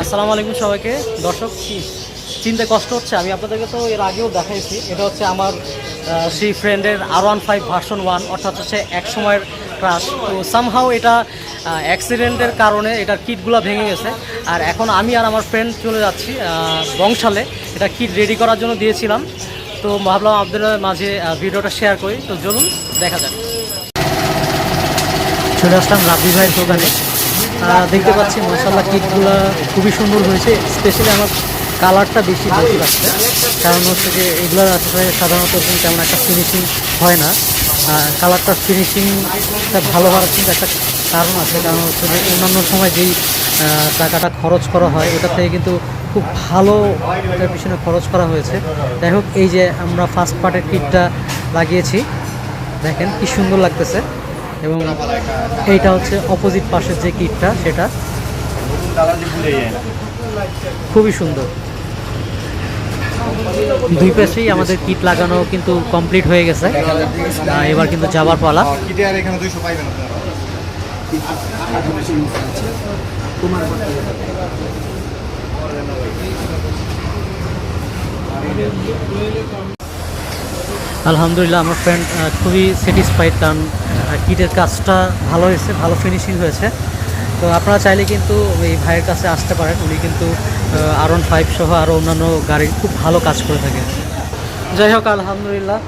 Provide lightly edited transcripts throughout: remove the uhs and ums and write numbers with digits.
আসসালামু আলাইকুম সবাইকে। দর্শক চিনতে কষ্ট হচ্ছে, আমি আপনাদেরকে তো এর আগেও দেখাইছি। এটা হচ্ছে আমার সেই ফ্রেন্ডের R15 ভার্সন 1, অর্থাৎ হচ্ছে এক সময়ের ক্রাশ। তো সামহাও এটা অ্যাক্সিডেন্টের কারণে এটার কিটগুলো ভেঙে গেছে। আর এখন আমি আর আমার ফ্রেন্ড চলে যাচ্ছি বংশালে। এটা কিট রেডি করার জন্য দিয়েছিলাম, তো ভাবলাম আপনাদের মাঝে ভিডিওটা শেয়ার করি। তো চলুন দেখা যাক। চলে আসলাম রাব্বি ভাইয়ের দোকানে। দেখতে পাচ্ছি মাশাআল্লাহ কিটগুলো খুবই সুন্দর হয়েছে। স্পেশালি আমার কালারটা বেশি ভালো লাগছে, কারণ হচ্ছে যে এগুলোর আসলে সাধারণত তেমন একটা ফিনিশিং হয় না। কালারটার ফিনিশিংটা ভালো হওয়ার কিন্তু একটা কারণ আছে, কারণ হচ্ছে যে অন্যান্য সময় যেই টাকাটা খরচ করা হয় ওটা থেকে কিন্তু খুব ভালো এটার পিছনে খরচ করা হয়েছে। যাই হোক, এই যে আমরা ফার্স্ট পার্টের কিটটা লাগিয়েছি, দেখেন কি সুন্দর লাগতেছে। এবং এইটা হচ্ছে অপোজিট পাশের যে কিটটা, সেটা খুবই সুন্দর। দুই পাশেই আমাদের কিট লাগানো কিন্তু কমপ্লিট হয়ে গেছে। এবার কিন্তু যাবার পালা। আলহামদুলিল্লাহ, আমার ফ্রেন্ড খুবই স্যাটিসফাইড, কারণ কিটের কাজটা ভালো হয়েছে, ভালো ফিনিশিং হয়েছে। তো আপনারা চাইলে কিন্তু এই ভাইয়ের কাছে আসতে পারেন। উনি কিন্তু R15 সহ আরও অন্যান্য গাড়ির খুব ভালো কাজ করে থাকেন। যাই হোক, আলহামদুলিল্লাহ,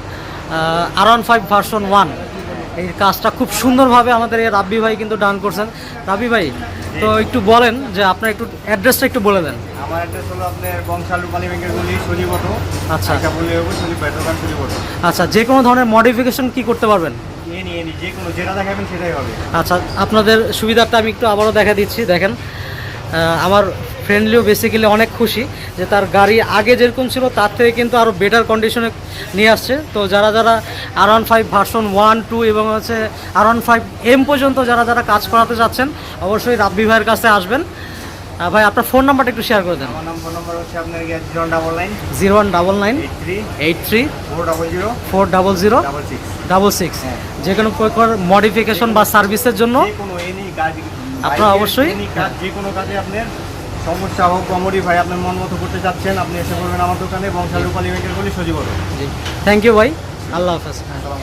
R15 ভার্সন 1 এই কাজটা খুব সুন্দরভাবে আমাদের এই রাব্বি ভাই কিন্তু ডান করছেন। রাব্বি ভাই, তো একটু বলেন যে আপনার একটু অ্যাড্রেসটা একটু বলে দেন। আমার অ্যাড্রেস হলো আপনার বংশাল রূপালী ব্যাংকের গলি সজিবটো। আচ্ছা বলে যাবো সজীব ভাই দোকান সজিবটো। আচ্ছা, যে কোনো ধরনের মডিফিকেশন কি করতে পারবেন? নিয়ে যে কোনো যেটা দেখাবেন সেটাই হবে। আচ্ছা, আপনাদের সুবিধাটা আমি একটু আবারও দেখা দিচ্ছি। দেখেন, আমার ফ্রেন্ডলিও বেসিক্যালি অনেক খুশি যে তার গাড়ি আগে যেরকম ছিল তার থেকে কিন্তু আরও বেটার কন্ডিশনে নিয়ে আসছে। তো যারা যারা R15 ভার্সন 1, 2 এবং হচ্ছে R15M পর্যন্ত যারা যারা কাজ করাতে যাচ্ছেন, অবশ্যই রাব্বি ভাইয়ের কাছে আসবেন। ভাই, আপনার ফোন নাম্বারটা একটু শেয়ার করে দেন। আমার ফোন নাম্বার হচ্ছে আপনার 0199 0199 83 400 66। যে কোনো প্রকার মডিফিকেশন বা সার্ভিসের জন্য আপনারা অবশ্যই যে কোনো কাজে আপনার সমস্যা হোক বা মডিফাই আপনার মন মতো করতে চাচ্ছেন, আপনি এসে করবেন আমার দোকানে বংশাল রূপালী ব্যাংকের গলি সজিবটো। জি, থ্যাংক ইউ ভাই, আল্লাহ হাফেজ।